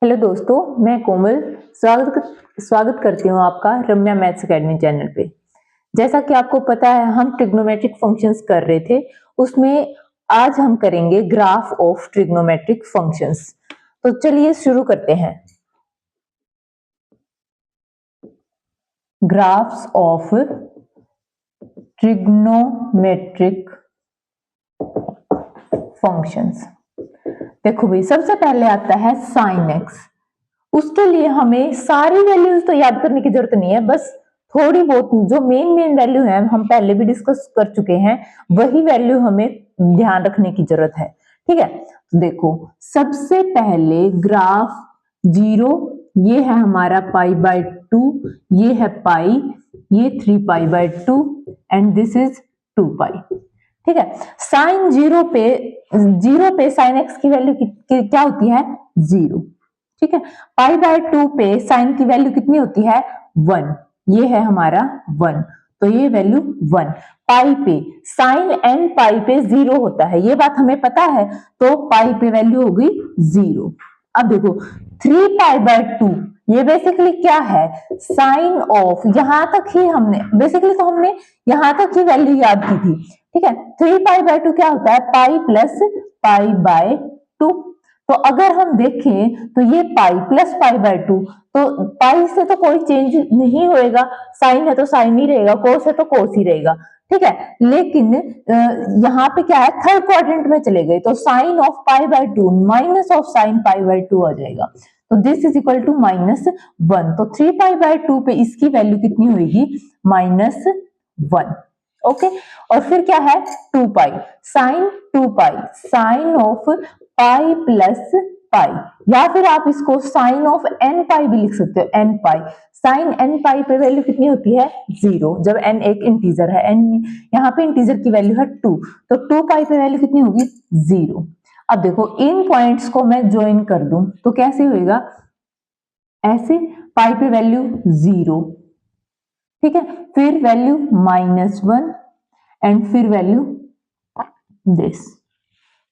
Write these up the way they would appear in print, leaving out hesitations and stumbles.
Hello दोस्तों, मैं कोमल स्वागत करती हूँ आपका रम्या मैथ्स एकेडमी चैनल पे। जैसा कि आपको पता है, हम ट्रिग्नोमेट्रिक फंक्शंस कर रहे थे। उसमें आज हम करेंगे ग्राफ ऑफ ट्रिग्नोमेट्रिक फंक्शंस। तो चलिए शुरू करते हैं। Graphs of trigonometric functions. देखो भाई, सबसे पहले आता है साइन एक्स। उसके लिए हमें सारी वैल्यूज तो याद करने की जरूरत नहीं है, बस थोड़ी बहुत जो मेन वैल्यू है हम पहले भी डिस्कस कर चुके हैं, वही वैल्यू हमें ध्यान रखने की जरूरत है। ठीक है, तो देखो सबसे पहले ग्राफ 0, ये है हमारा π/2, ये है पाई, ये 3π/2 एंड दिस इज 2π। ठीक है, साइन 0 पे साइन एक्स की वैल्यू क्या होती है? 0। ठीक है, π/2 पे साइन की वैल्यू कितनी होती है? 1। ये है हमारा 1, तो ये वैल्यू 1। पाई पे साइन एंड पाई पे 0 होता है, ये बात हमें पता है, तो पाई पे वैल्यू हो गई 0। अब देखो 3π/2, ये बेसिकली क्या है? साइन ऑफ, यहां तक ही हमने बेसिकली तो हमने यहां तक ही वैल्यू याद की थी। ठीक है, 3π/2 क्या होता है? Pi plus π/2। तो अगर हम देखें तो ये पाई प्लस π/2, तो पाई से तो कोई चेंज नहीं होएगा, साइन है तो साइन ही रहेगा, कोस है तो कोस ही रहेगा। ठीक है, लेकिन यहाँ पे क्या है? थर्ड क्वाड्रेंट में चले गए, तो sine of π/2 minus of sine π/2 आ जाएगा, तो दिस इज इक्वल टू -1। तो 3π/2 पे इसकी वैल्यू कितनी होगी? -1। ओके, और फिर क्या है? 2π, sine 2π, sine of pi plus pi, या फिर आप इसको साइन ऑफ एन पाई भी लिख सकते हो, एन पाई। साइन एन पाई पे वैल्यू कितनी होती है? 0, जब एन एक इंटीजर है। एन यहाँ पे इंटीजर की वैल्यू है 2, तो 2 पाई पे वैल्यू कितनी होगी? 0। अब देखो इन पॉइंट्स को मैं ज्वाइन कर दूं तो कैसे होएगा? ऐसे, पाई पे वैल्यू 0, ठीक है, फिर वैल्यू -1 एंड फिर वैल्यू दिस।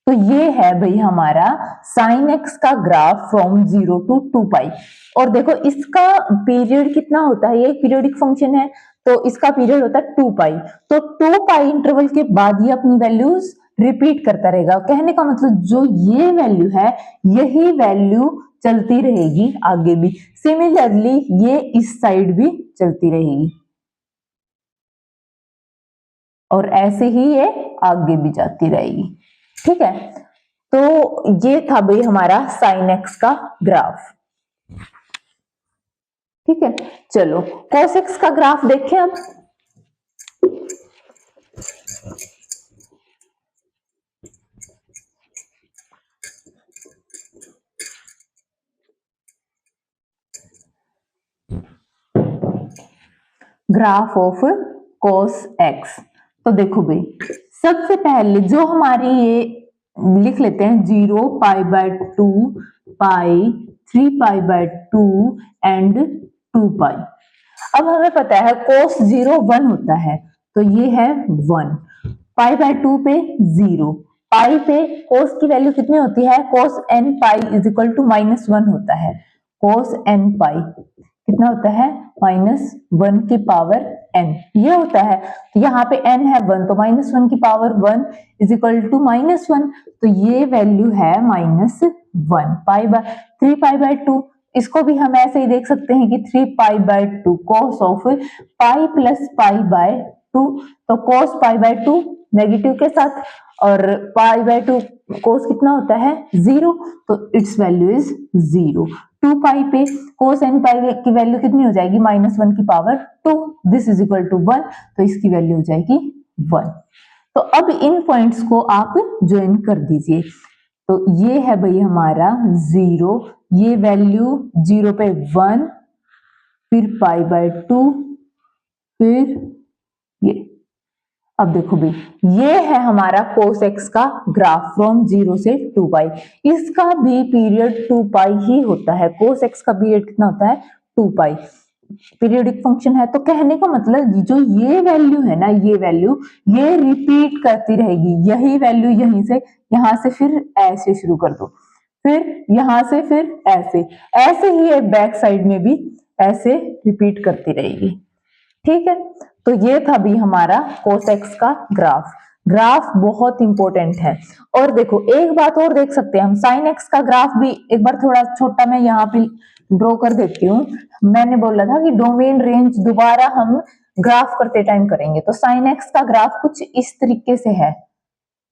तो ये है भाई हमारा साइन एक्स का ग्राफ फ्रॉम 0 to 2π। और देखो इसका पीरियड कितना होता है? ये एक पीरियोडिक फंक्शन है, तो इसका पीरियड होता है 2π। तो 2π इंटरवल के बाद ये अपनी वैल्यूज रिपीट करता रहेगा। कहने का मतलब जो ये वैल्यू है, यही वैल्यू चलती रहेगी आगे भी। सिमिलरली ये इस साइड भी चलती रहेगी, और ऐसे ही ये आगे भी जाती रहेगी। ठीक है, तो ये था भाई हमारा साइन एक्स का ग्राफ। ठीक है, चलो कॉस एक्स का ग्राफ देखें अब। Graph of cos x. तो देखो भाई, सबसे पहले जो हमारी ये लिख लेते हैं 0, π/2, पाई, 3π/2 एंड 2π। अब हमें पता है cos 0 1 होता है, तो ये है 1। π/2 पे 0, पाई पे cos की वैल्यू कितनी होती है? cos n pi is equal to -1 होता है। cos n पाई कितना होता है? -1 की पावर n, ये होता है। तो यहाँ पे n है 1, तो -1 की पावर 1 इज इक्वल टू -1, तो ये वैल्यू है -1। 3π/2, इसको भी हम ऐसे ही देख सकते हैं कि 3π/2 cos ऑफ पाई प्लस π/2, तो cos π/2 नेगेटिव के साथ, और π/2 cos कितना होता है? 0, तो इट्स वैल्यू इज 0। 2π पे cos n पाई की वैल्यू कितनी हो जाएगी? -1 की power 2, this is equal to 1, तो इसकी वैल्यू हो जाएगी 1। तो अब इन पॉइंट्स को आप ज्वाइन कर दीजिए। तो ये है भाई हमारा 0, ये वैल्यू 0 पे 1, फिर π/2, फिर ये। अब देखो भाई, ये है हमारा cos x का ग्राफ फ्रॉम 0 से 2π। इसका भी पीरियड 2π ही होता है। cos x का पीरियड कितना होता है? 2π। पीरियोडिक फंक्शन है, तो कहने का मतलब जो ये वैल्यू है ना, ये वैल्यू ये रिपीट करती रहेगी। यही वैल्यू यहीं से, यहां से फिर ऐसे शुरू कर दो, फिर यहां से फिर ऐसे ऐसे ही ये बैक साइड में भी ऐसे रिपीट करती रहेगी। ठीक है, तो ये था भी हमारा cos x का ग्राफ। ग्राफ बहुत इंपॉर्टेंट है। और देखो एक बात और देख सकते हैं हम, sin x का ग्राफ भी एक बार थोड़ा छोटा मैं यहाँ पे ड्रॉ कर देती हूँ। मैंने बोला था कि डोमेन रेंज दोबारा हम ग्राफ करते टाइम करेंगे, तो sin x का ग्राफ कुछ इस तरीके से है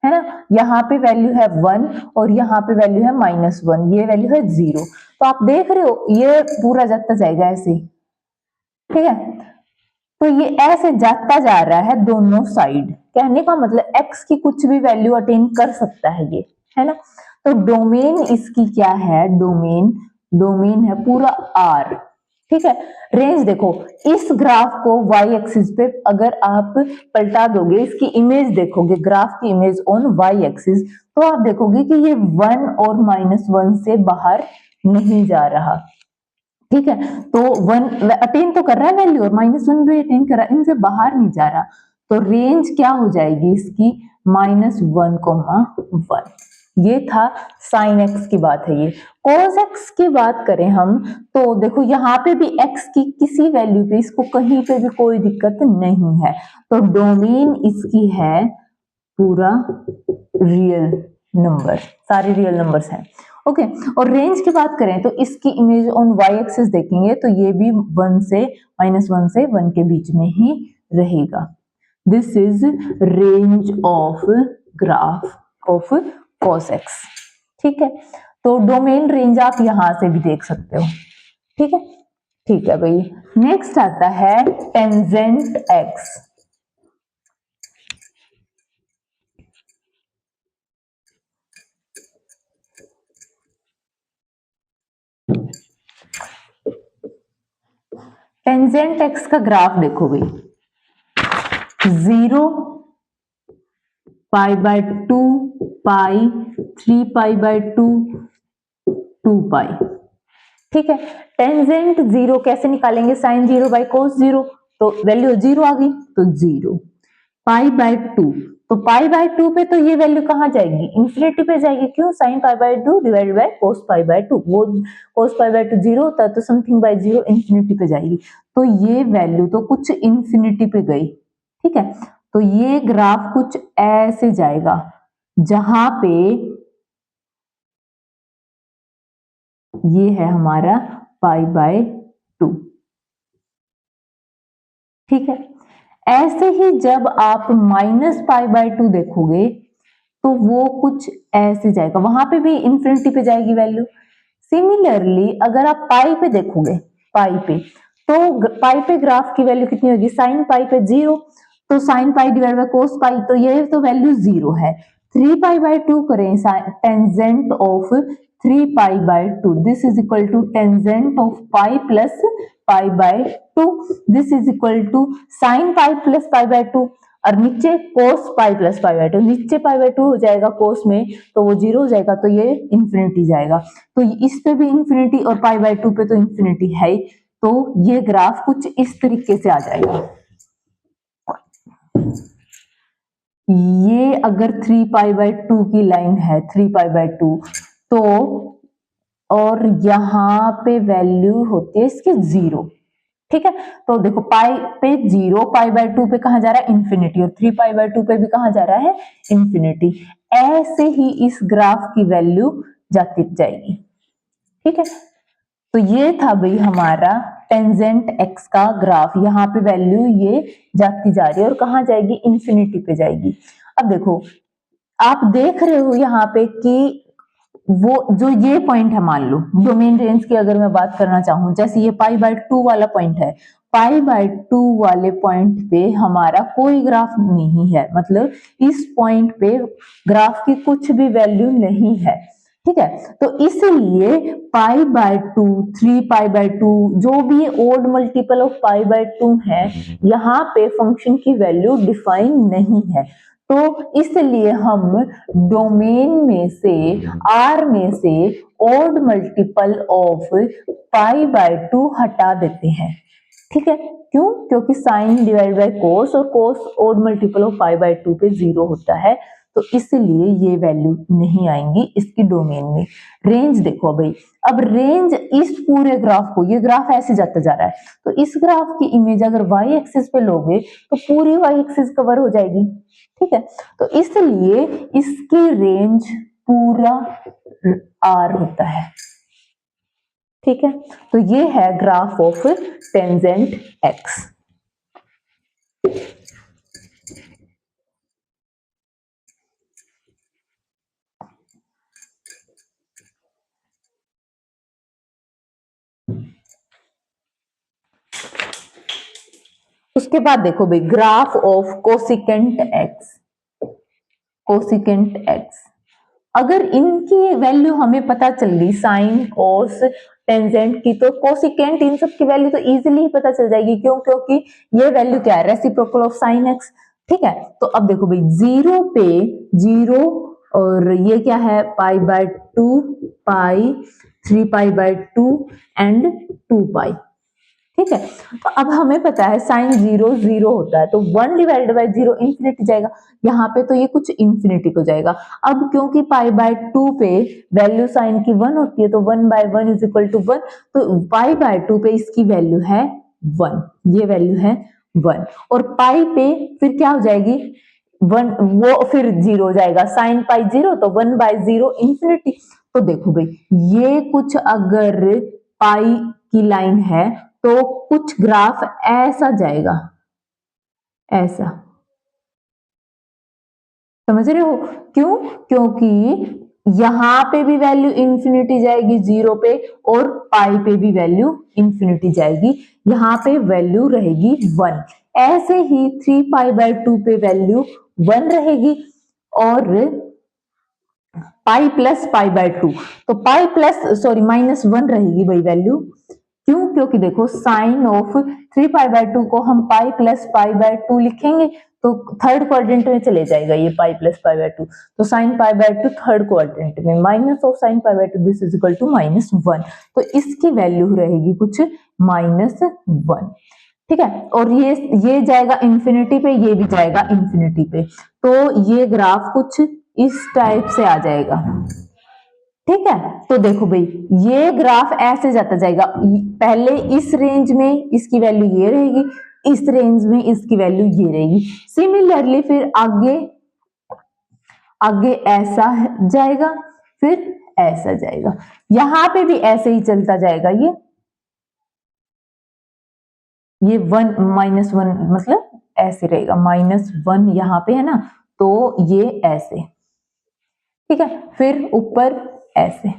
ना। यहाँ पे वैल्यू है 1 और यहाँ पे वैल्यू है -1, ये वैल्यू है 0। तो आप देख रहे हो ये पूरा जाता जाएगा ऐसे, ठीक है। तो ये ऐसे जाता जा रहा है दोनों साइड, कहने का मतलब x की कुछ भी वैल्यू अटेन कर सकता है ये, है ना। तो डोमेन इसकी क्या है, डोमेन है पूरा R, ठीक है। रेंज देखो, इस ग्राफ को y एक्सिस पे अगर आप पलटा दोगे, इसकी इमेज देखोगे, ग्राफ की इमेज ऑन y एक्सिस, तो आप देखोगे कि ये 1 और -1 से बाहर नहीं जा रहा, ठीक है। तो 1 अटेन तो कर रहा है वैल्यू और -1 भी अटेन कर रहा है, इनसे बाहर नहीं जा रहा। तो रेंज क्या हो जाएगी इसकी, -1,1। ये था sin x की बात है। ये cos x की बात करें हम, तो देखो यहाँ पे भी x की किसी वैल्यू पे इसको कहीं पे भी कोई दिक्कत नहीं है, तो डोमेन इसकी है पूरा रियल नंबर, सारे रियल नंबर्स हैं, ओके। और रेंज की बात करें तो इसकी इमेज ऑन y एक्सिस देखेंगे तो ये भी 1 से -1 से 1 के बीच में ही रहेगा। This is range of graph of cos x, ठीक है। तो डोमेन रेंज आप यहां से भी देख सकते हो, ठीक है। ठीक है भाई, नेक्स्ट आता है टेंजेंट x। टेंजेंट x का ग्राफ देखो भाई, 0, π/2, पाई, 3π/2, 2π, ठीक है। टेंजेंट 0 कैसे निकालेंगे, sin 0 बाई cos 0, तो वैल्यू 0 आ गई तो 0। π/2, तो π/2 पे तो ये वैल्यू कहां जाएगी, इंफिनिटी पे जाएगी, क्यों, sin π/2 डिवाइडेड बाय cos π/2, वो cos π/2 0 होता है तो समथिंग बाय 0 इंफिनिटी पे जाएगी, तो ये वैल्यू तो कुछ इंफिनिटी पे गई, ठीक है। तो ये ग्राफ कुछ ऐसे जाएगा जहां पे ये है हमारा π/2, ठीक है। ऐसे ही जब आप -π/2 देखोगे तो वो कुछ ऐसे जाएगा, वहां पे भी इंफिनिटी पे जाएगी वैल्यू। सिमिलरली अगर आप पाई पे देखोगे, पाई पे, तो पाई पे ग्राफ की वैल्यू कितनी होगी, साइन पाई पे 0, तो sine pi divide by cos pi, तो ये तो वैल्यू 0 है। 3π/2 करें tangent of 3π/2, this is equal to tangent of pi plus π/2, this is equal to sine pi plus π/2, और नीचे cos पाई प्लस π/2, नीचे π/2 हो जाएगा cos में, तो वो 0 हो जाएगा, तो ये इंफिनिटी जाएगा। तो इस पे भी इंफिनिटी और π/2 पे तो इंफिनिटी है ही, तो ये ग्राफ कुछ इस तरीके से आ जाएगा। ये अगर 3π/2 की लाइन है, 3π/2, तो और यहां पे वैल्यू होती है इसकी 0, ठीक है। तो देखो पाई पे 0, π/2 पे कहा जा रहा है इंफिनिटी, और 3π/2 पे भी कहा जा रहा है इंफिनिटी। ऐसे ही इस ग्राफ की वैल्यू जाती जाएगी, ठीक है। तो ये था भाई हमारा टेंजेंट x का ग्राफ, यहाँ पे वैल्यू ये जाती जा रही है और कहाँ जाएगी, इंफिनिटी पे जाएगी। अब देखो आप देख रहे हो यहाँ पे कि वो जो ये पॉइंट है, मान लो डोमेन रेंज की अगर मैं बात करना चाहूं, जैसे ये π/2 वाला पॉइंट है, π/2 वाले पॉइंट पे हमारा कोई ग्राफ नहीं है, मतलब इस पॉइंट पे ग्राफ की कुछ भी वैल्यू नहीं है, ठीक है। तो इसलिए π/2, 3π/2 जो भी ओड मल्टीपल ऑफ π/2 है, यहाँ पे फंक्शन की वैल्यू डिफाइन नहीं है, तो इसलिए हम डोमेन में से, R में से ओड मल्टीपल ऑफ π/2 हटा देते हैं, ठीक है। क्यों, क्योंकि साइन डिवाइड बाय कोस, और कोस ओड मल्टीपल ऑफ π/2 पे 0 होता है, तो इसलिए ये वैल्यू नहीं आएंगी इसकी डोमेन में। रेंज देखो भाई, अब रेंज इस पूरे ग्राफ को, ये ग्राफ ऐसे जाता जा रहा है, तो इस ग्राफ की इमेज अगर वाई एक्सिस पे लोगे तो पूरी वाई एक्सिस कवर हो जाएगी, ठीक है। तो इसलिए इसकी रेंज पूरा आर होता है, ठीक है। तो ये है ग्राफ ऑफ टेंजेंट एक्स। उसके बाद देखो भाई graph of cosecant x. Cosecant x अगर इनकी वैल्यू हमें पता चल गई, साइन कोस टेंजेंट की, तो कोसिकेंट इन सब की वैल्यू तो इजीली ही पता चल जाएगी। क्यों? क्योंकि ये वैल्यू क्या है, रेसिप्रोकल ऑफ साइन एक्स, ठीक है। तो अब देखो भाई 0 पे 0 और ये क्या है π/2 पाई 3π/2 एंड 2π, ठीक है। तो अब हमें पता है साइन 0 0 होता है, तो 1 डिवाइडेड बाई 0 इंफिनिटी जाएगा, यहाँ पे तो ये कुछ इंफिनिटी को जाएगा। अब क्योंकि π/2 पे वैल्यू साइन की 1 होती है, तो 1/1 इज इक्वल टू 1, तो π/2 पे इसकी वैल्यू है 1, ये वैल्यू है 1, और पाई पे फिर क्या हो जाएगी 1, वो फिर 0 हो जाएगा, साइन पाई 0 तो 1/0 इंफिनिटी। तो देखो भाई ये कुछ अगर पाई की लाइन है तो कुछ ग्राफ ऐसा जाएगा, ऐसा, समझ रहे हो? क्यों? क्योंकि यहां पे भी वैल्यू इंफिनिटी जाएगी 0 पे, और पाई पे भी वैल्यू इंफिनिटी जाएगी, यहां पे वैल्यू रहेगी 1। ऐसे ही 3π/2 पे वैल्यू 1 रहेगी, और पाई प्लस π/2, तो पाई प्लस सॉरी -1 रहेगी भाई वैल्यू। क्यों? क्योंकि देखो साइन ऑफ 3π/2 को हम पाई प्लस π/2 लिखेंगे, तो थर्ड क्वाड्रेंट में चले जाएगा ये पाई प्लस π/2, तो साइन π/2 थर्ड क्वाड्रेंट में, minus of sine π/2 this is equal to -1, तो इसकी वैल्यू रहेगी कुछ -1, ठीक है। और ये जाएगा इंफिनिटी पे, ये भी जाएगा इंफिनिटी पे, तो ये ग्राफ कुछ इस टाइप से आ जाएगा, ठीक है। तो देखो भाई ये ग्राफ ऐसे जाता जाएगा, पहले इस रेंज में इसकी वैल्यू ये रहेगी, इस रेंज में इसकी वैल्यू ये रहेगी, सिमिलरली फिर आगे आगे ऐसा जाएगा, फिर ऐसा जाएगा, यहां पे भी ऐसे ही चलता जाएगा। ये 1 -1 मतलब ऐसे रहेगा, -1 यहां पे है ना, तो ये ऐसे, ठीक है। फिर ऊपर ऐसे।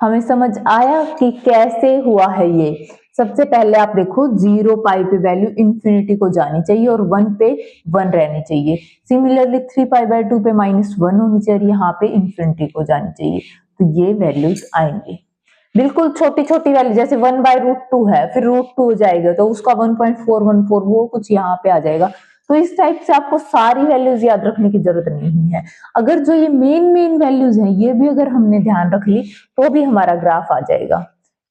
हमें समझ आया कि कैसे हुआ है ये। सबसे पहले आप देखो 0 पाई पे वैल्यू इंफिनिटी को जानी चाहिए और 1 पे 1 रहनी चाहिए, सिमिलरली 3π/2 पे -1 होनी चाहिए, यहाँ पे इंफिनिटी को जानी चाहिए, तो ये वैल्यूज आएंगे। बिल्कुल छोटी छोटी वैल्यू, जैसे 1/√2 है, फिर √2 हो जाएगा, तो उसका 1.414 वो कुछ यहाँ पे आ जाएगा। तो इस टाइप से आपको सारी वैल्यूज याद रखने की जरूरत नहीं है। अगर जो ये मेन वैल्यूज हैं ये भी अगर हमने ध्यान रख ली तो भी हमारा ग्राफ आ जाएगा,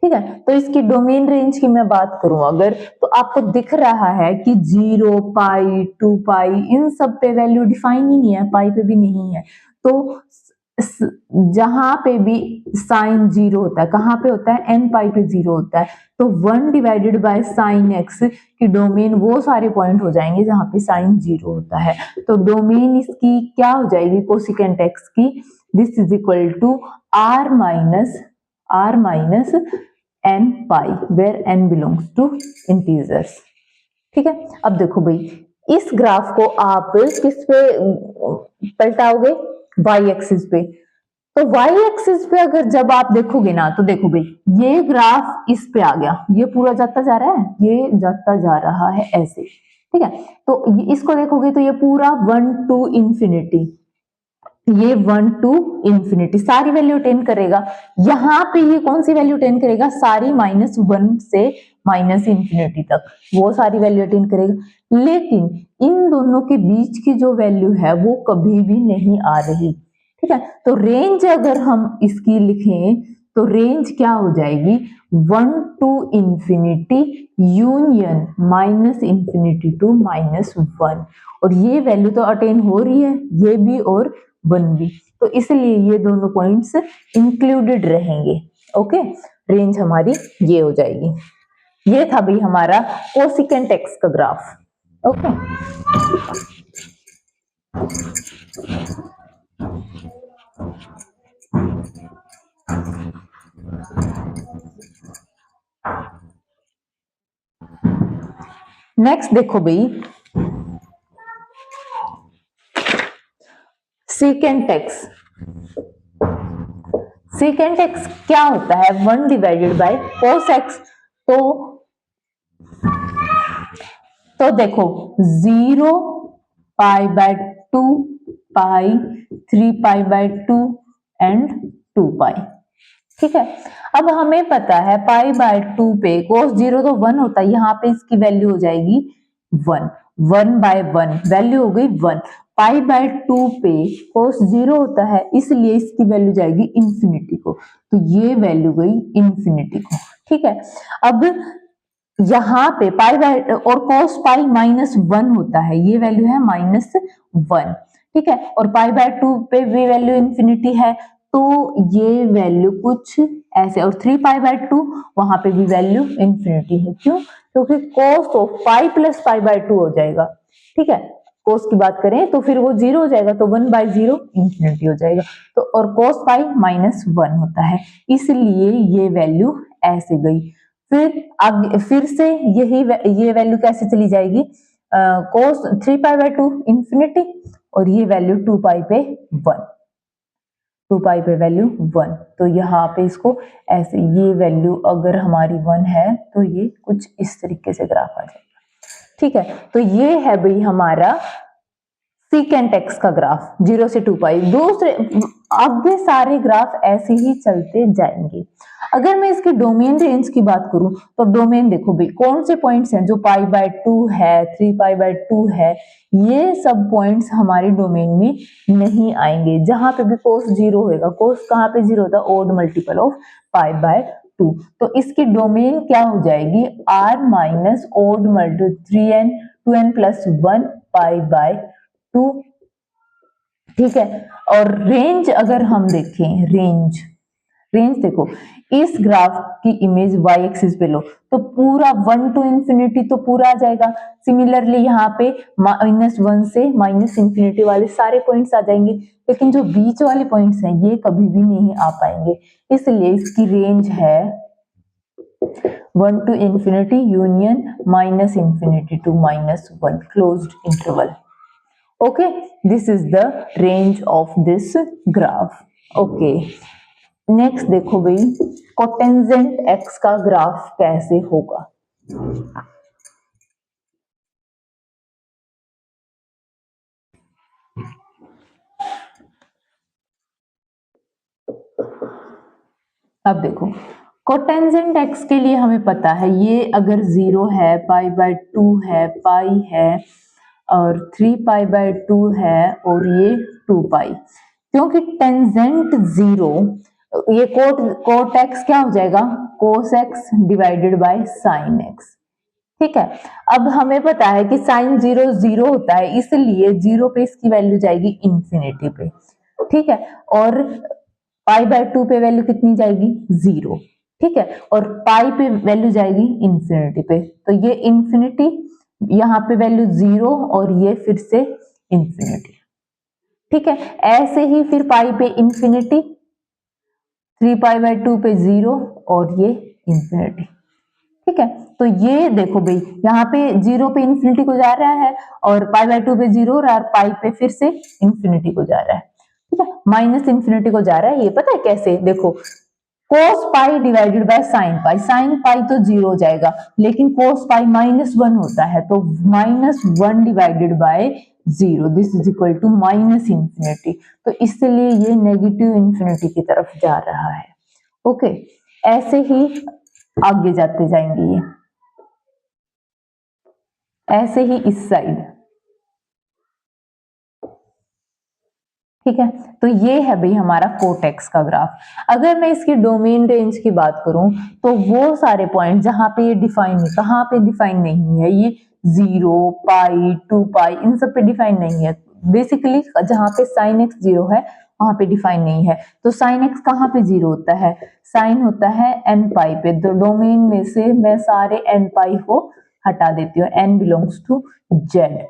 ठीक है। तो इसकी डोमेन रेंज की मैं बात करूं अगर, तो आपको दिख रहा है कि 0 पाई 2 पाई इन सब पे वैल्यू डिफाइन ही नहीं है, पाई पे भी नहीं है, तो जहां पे भी साइन 0 होता है, कहां पे होता है, n पाई पे 0 होता है, तो 1 डिवाइडेड बाय साइन एक्स की डोमेन वो सारे पॉइंट हो जाएंगे जहां पे साइन 0 होता है, तो डोमेन इसकी क्या हो जाएगी कोसिकेंट एक्स की, this is equal to r minus n pi, where n belongs to integers, ठीक है। अब देखो भाई इस ग्राफ को आप किस पे पलटाओगे, वाई एक्सिस पे, तो वाई एक्सिस पे अगर जब आप देखोगे ना, तो देखो भाई ये ग्राफ इस पे आ गया, ये पूरा जाता जा रहा है, ये जाता जा रहा है ऐसे, ठीक है। तो इसको देखोगे तो ये पूरा 1 to इंफिनिटी, ये 1 to इंफिनिटी सारी वैल्यू अटेन करेगा, यहाँ पे ये कौन सी वैल्यू अटेन करेगा, सारी -1 से -इंफिनिटी तक वो सारी वैल्यू अटेन करेगा, लेकिन इन दोनों के बीच की जो वैल्यू है वो कभी भी नहीं आ रही, ठीक है। तो रेंज अगर हम इसकी लिखें तो रेंज क्या हो जाएगी 1 to infinity union minus infinity to -1, और ये वैल्यू तो अटेन हो रही है, ये भी और 1 भी, तो इसलिए ये दोनों पॉइंट्स इंक्लूडेड रहेंगे। ओके, रेंज हमारी ये हो जाएगी। ये था भाई हमारा कोसिकेंट एक्स का ग्राफ। ओके, नेक्स्ट देखो भाई सीकेंट एक्स। सीकेंट एक्स क्या होता है 1 डिवाइडेड बाय कोस एक्स। तो देखो 0 पाई by 2 pi 3 pi by 2 and 2 पाई। ठीक है, अब हमें पता है पाई बाय 2 पे कोस 0 तो 1 होता है, यहाँ पे इसकी वैल्यू हो जाएगी 1, 1 बाय 1 वैल्यू हो गई 1। पाई बाय 2 पे कोस 0 होता है, इसलिए इसकी वैल्यू जाएगी इंफिनिटी को, तो ये वैल्यू गई इंफिनिटी को। ठीक है, अब यहाँ पे पाई बाय और कोस पाई -1 होता है, ये वैल्यू है -1। ठीक है, और पाई बाय 2 पे भी वैल्यू इंफिनिटी है, तो ये वैल्यू कुछ ऐसे, और 3 पाई बाय 2 वहां पे भी वैल्यू इंफिनिटी है। क्यों? क्योंकि cos of pi plus pi by 2 हो जाएगा। ठीक है, कोस की बात करें तो फिर वो 0 हो जाएगा, तो 1 बाय 0 इंफिनिटी हो जाएगा, तो और कोस पाई -1 होता है, इसलिए ये वैल्यू ऐसे गई। फिर से ये वैल्यू कैसे चली जाएगी, कोस 3 पाई बाय 2 इंफिनिटी, और ये वैल्यू 2 पाई पे 1, 2 पाई पे वैल्यू 1, तो यहाँ पे इसको ऐसे, ये वैल्यू अगर हमारी 1 है तो ये कुछ इस तरीके से ग्राफ आ जाएगा। ठीक है, तो ये है भाई हमारा सीकेंट एक्स का ग्राफ 0 से 2 पाई। दूसरे आगे सारे ग्राफ ऐसे ही चलते जाएंगे। अगर मैं इसकी डोमेन रेंज की बात करूं तो डोमेन देखो भाई कौन से पॉइंट्स हैं जो पाई बाय 2 है, 3 पाई बाय 2 है, ये सब पॉइंट्स हमारे डोमेन में नहीं आएंगे। जहां पे भी कोस 0 होगा, कोस कहां पे 0 होता है, odd multiple of pi by 2, तो इसकी डोमेन क्या हो जाएगी r minus odd multiple 3n 2n plus 1 pi by 2। ठीक है, और रेंज अगर हम देखें, रेंज देखो इस ग्राफ की इमेज y एक्सिस पे लो तो पूरा 1 टू इंफिनिटी तो पूरा आ जाएगा। सिमिलरली यहाँ पे -1 से -इंफिनिटी वाले सारे पॉइंट्स आ जाएंगे, लेकिन जो बीच वाले पॉइंट्स हैं ये कभी भी नहीं आ पाएंगे, इसलिए इसकी रेंज है 1 to infinity union -infinity to -1 closed interval. Okay, this is the range of this graph. Okay, next देखो भाई कोटेंजेंट x का ग्राफ कैसे होगा। अब देखो कोटेंजेंट x के लिए हमें पता है, ये अगर 0 है, पाई बाय 2 है, पाई है, और 3 पाई बाय 2 है, और ये 2 पाई। क्योंकि टेंजेंट 0, ये कोट एक्स क्या हो जाएगा cos x divided by sine x. ठीक है, अब हमें पता है कि साइन 0 0 होता है, इसलिए 0 पे इसकी वैल्यू जाएगी इंफिनिटी पे। ठीक है, और पाई बाय 2 पे वैल्यू कितनी जाएगी 0। ठीक है, और पाई पे वैल्यू जाएगी इंफिनिटी पे, तो ये इंफिनिटी, यहाँ पे वैल्यू 0 और ये फिर से इंफिनिटी। ठीक है, ऐसे ही फिर पाई पे इंफिनिटी, 3 पाई बाय 2 पे 0 और ये इंफिनिटी। ठीक है, तो ये देखो भाई यहाँ पे 0 पे इंफिनिटी को जा रहा है, और पाई बाय 2 पे 0 और पाई पे फिर से इंफिनिटी को जा रहा है। ठीक है, माइनस इंफिनिटी को जा रहा है, ये पता है कैसे, देखो cos pi divided by sine pi तो 0 हो जाएगा, लेकिन कोस पाई -1 होता है, तो -1 divided by 0, this is equal to minus infinity, तो इसलिए ये नेगेटिव इंफिनिटी की तरफ जा रहा है। ओके, ऐसे ही आगे जाते जाएंगे, ये ऐसे ही इस साइड। ठीक है, तो ये है भाई हमारा कोटेक्स का ग्राफ। अगर मैं इसकी डोमेन रेंज की बात करूं तो वो सारे पॉइंट जहां पे ये डिफाइन नहीं, कहां पे डिफाइन नहीं है, ये 0 पाई 2 पाई इन सब पे डिफाइन नहीं है। बेसिकली जहां पे साइन एक्स 0 है वहां पे डिफाइन नहीं है। तो साइन एक्स कहां पे 0 होता है, साइन होता है एन पाई पे। तो डोमेन में से मैं सारे एन पाई को हटा देती हूँ, एन बिलोंग्स टू जेड।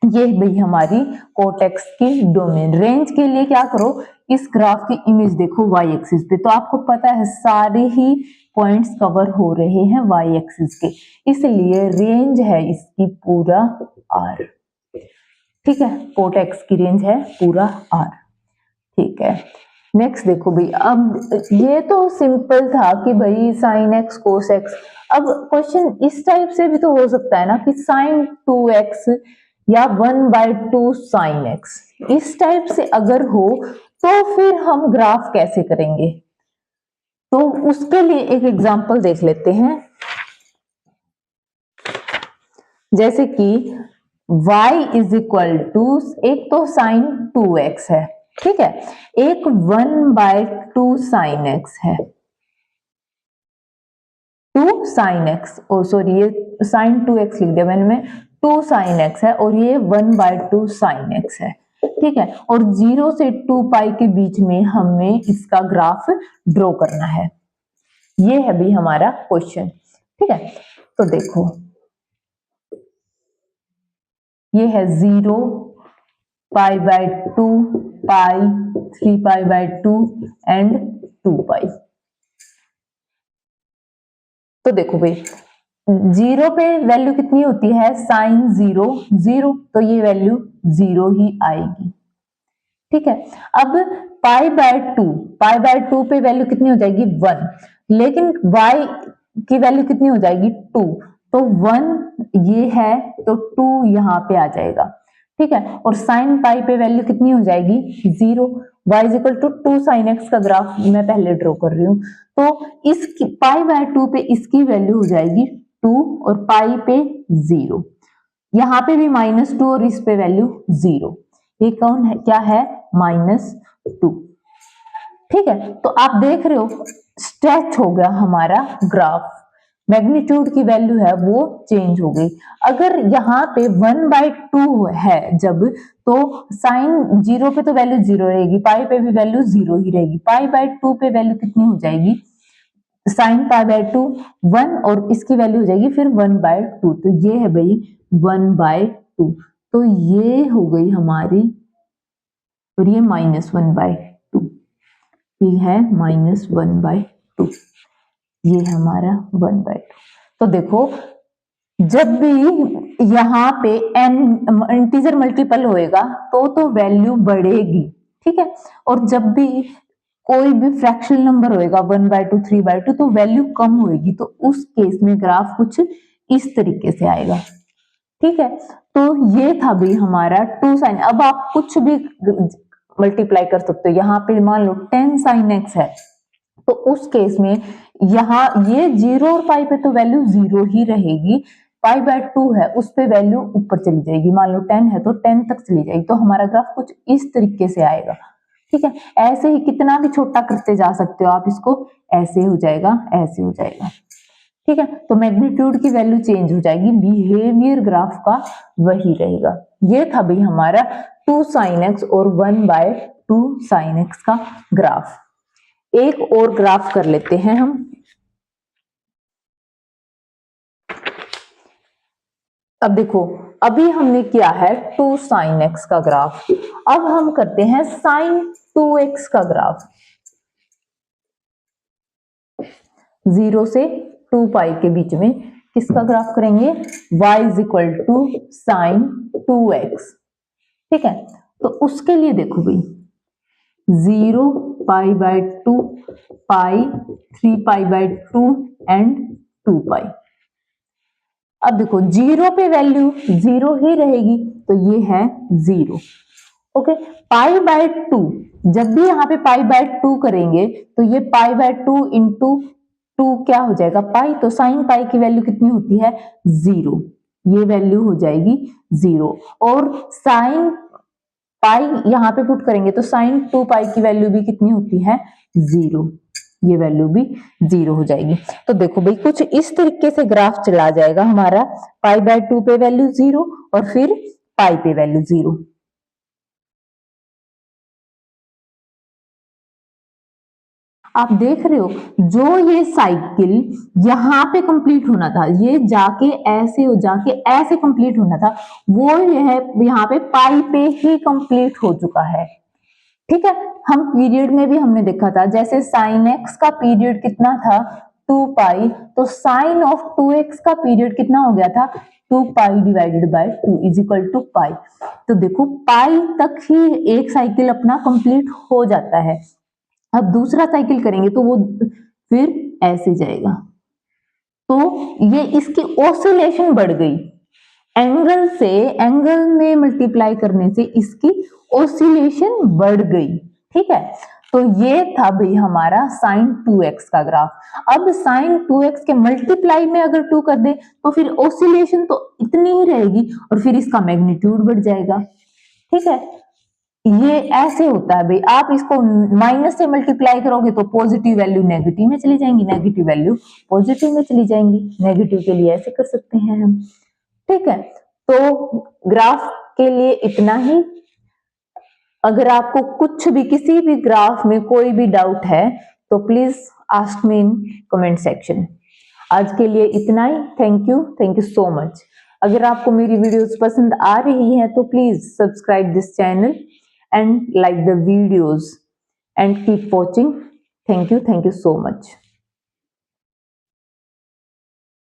ये भाई हमारी कोटेक्स की डोमेन। रेंज के लिए क्या करो, इस ग्राफ की इमेज देखो वाई एक्सिस पे, तो आपको पता है सारे ही पॉइंट्स कवर हो रहे हैं वाई एक्सिस के, इसलिए रेंज है इसकी पूरा आर। ठीक है, कोटेक्स की रेंज है पूरा आर। ठीक है, नेक्स्ट देखो भाई, अब ये तो सिंपल था कि भाई साइन एक्स कोस एक्स। अब क्वेश्चन इस टाइप से भी तो हो सकता है ना कि साइन 2x या 1/2 साइन एक्स, इस टाइप से अगर हो तो फिर हम ग्राफ कैसे करेंगे। तो उसके लिए एक एग्जांपल देख लेते हैं, जैसे कि y इज इक्वल टू, एक तो साइन 2x है, ठीक है, एक 1/2 साइन x है, 2 साइन एक्स, ओ सॉरी ये साइन 2x लिख दिया मैंने, 2 साइन एक्स है और ये 1/2 साइन एक्स है। ठीक है, और 0 से 2 पाई के बीच में हमें इसका ग्राफ ड्रॉ करना है। ये है भी हमारा क्वेश्चन। ठीक है, तो देखो ये है 0 π/2 पाई 3π/2 एंड 2 पाई। तो देखो भाई 0 पे वैल्यू कितनी होती है, साइन 0 0, तो ये वैल्यू 0 ही आएगी। ठीक है, अब पाई बाय टू पे वैल्यू कितनी हो जाएगी 1, लेकिन y की वैल्यू कितनी हो जाएगी 2, तो 1 ये है तो 2 यहाँ पे आ जाएगा। ठीक है, और साइन पाई पे वैल्यू कितनी हो जाएगी 0, y is equal to 2 sine x का ग्राफ मैं पहले ड्रॉ कर रही हूँ, तो इसकी π/2 पे इसकी वैल्यू हो जाएगी 2 और पाई पे 0, यहाँ पे भी -2 और इस पे वैल्यू 0, ये कौन है, क्या है -2। ठीक है, तो आप देख रहे हो स्ट्रेच हो गया हमारा ग्राफ, मैग्नीट्यूड की वैल्यू है वो चेंज हो गई। अगर यहाँ पे 1/2 है जब, तो साइन 0 पे तो वैल्यू 0 रहेगी, पाई पे भी वैल्यू 0 ही रहेगी, π/2 पे वैल्यू कितनी हो जाएगी, साइन π/2 1 और इसकी वैल्यू हो जाएगी फिर 1/2, तो ये है भाई 1/2, तो ये हो गई हमारी, और ये -1/2, ये है -1/2, ये हमारा 1/2। तो देखो जब भी यहाँ पे n इंटीजर मल्टीपल होएगा तो वैल्यू बढ़ेगी। ठीक है, और जब भी कोई भी फ्रैक्शनल नंबर होएगा 1/2 3/2 तो वैल्यू कम होएगी, तो उस केस में ग्राफ कुछ इस तरीके से आएगा। ठीक है, तो ये था भी हमारा 2 साइन। अब आप कुछ भी मल्टीप्लाई कर सकते हो, यहाँ पे मान लो 10 साइन एक्स है, तो उस केस में यहाँ ये 0 और पाई पे तो वैल्यू 0 ही रहेगी, π/2 है उस पे वैल्यू ऊपर चली जाएगी, मान लो 10 है तो 10 तक चली जाएगी, तो हमारा ग्राफ कुछ इस तरीके से आएगा। ठीक है, ऐसे ही कितना भी छोटा करते जा सकते हो आप इसको, ऐसे हो जाएगा, ऐसे हो जाएगा। ठीक है, तो मैग्नीट्यूड की वैल्यू चेंज हो जाएगी, बिहेवियर ग्राफ का वही रहेगा। ये था भाई हमारा 2 साइन एक्स और 1/2 साइन एक्स का ग्राफ। एक और ग्राफ कर लेते हैं हम। अब देखो अभी हमने किया है 2 साइन एक्स का ग्राफ, अब हम करते हैं साइन 2x का ग्राफ। 0 से 2 पाई के बीच में किसका ग्राफ करेंगे, y is equal to sine 2x। ठीक है, तो उसके लिए देखो भाई 0 π/2 पाई 3π/2 एंड 2 पाई। अब देखो 0 पे वैल्यू 0 ही रहेगी, तो ये है 0। ओके, π/2 जब भी यहाँ पे π/2 करेंगे तो ये π/2 इंटू 2 क्या हो जाएगा पाई, तो साइन पाई की वैल्यू कितनी होती है 0, ये वैल्यू हो जाएगी 0, और साइन पाई यहाँ पे पुट करेंगे तो साइन 2 पाई की वैल्यू भी कितनी होती है 0, ये वैल्यू भी 0 हो जाएगी। तो देखो भाई कुछ इस तरीके से ग्राफ चला जाएगा हमारा, पाई बाय 2 पे वैल्यू 0 और फिर पाई पे वैल्यू 0। आप देख रहे हो जो ये साइकिल यहाँ पे कंप्लीट होना था, ये जाके ऐसे कंप्लीट होना था, वो यहाँ पे पाई पे ही कंप्लीट हो चुका है। ठीक है, हम पीरियड में भी हमने देखा था, जैसे साइन एक्स का पीरियड कितना था 2 पाई, तो साइन ऑफ 2x का पीरियड कितना हो गया था 2 pi divided by 2 is equal to pi. तो देखो पाई तक ही एक साइकिल अपना कंप्लीट हो जाता है। अब दूसरा साइकिल करेंगे तो वो फिर ऐसे जाएगा, तो ये इसकी ऑसिलेशन बढ़ गई, एंगल में मल्टीप्लाई करने से इसकी ऑसिलेशन बढ़ गई। ठीक है, तो ये था भाई हमारा साइन 2x का ग्राफ। अब साइन 2x के मल्टीप्लाई में अगर 2 कर दे तो फिर ऑसिलेशन तो इतनी ही रहेगी और फिर इसका मैग्नीट्यूड बढ़ जाएगा। ठीक है, ये ऐसे होता है भाई, आप इसको माइनस से मल्टीप्लाई करोगे तो पॉजिटिव वैल्यू नेगेटिव में चली जाएंगी, नेगेटिव वैल्यू पॉजिटिव में चली जाएंगी, नेगेटिव के लिए ऐसे कर सकते हैं हम। ठीक है, तो ग्राफ के लिए इतना ही। अगर आपको कुछ भी किसी भी ग्राफ में कोई भी डाउट है तो please ask me in comment section. आज के लिए इतना ही। Thank you so much. अगर आपको मेरी वीडियोस पसंद आ रही है तो please subscribe this channel and like the videos and keep watching. Thank you so much.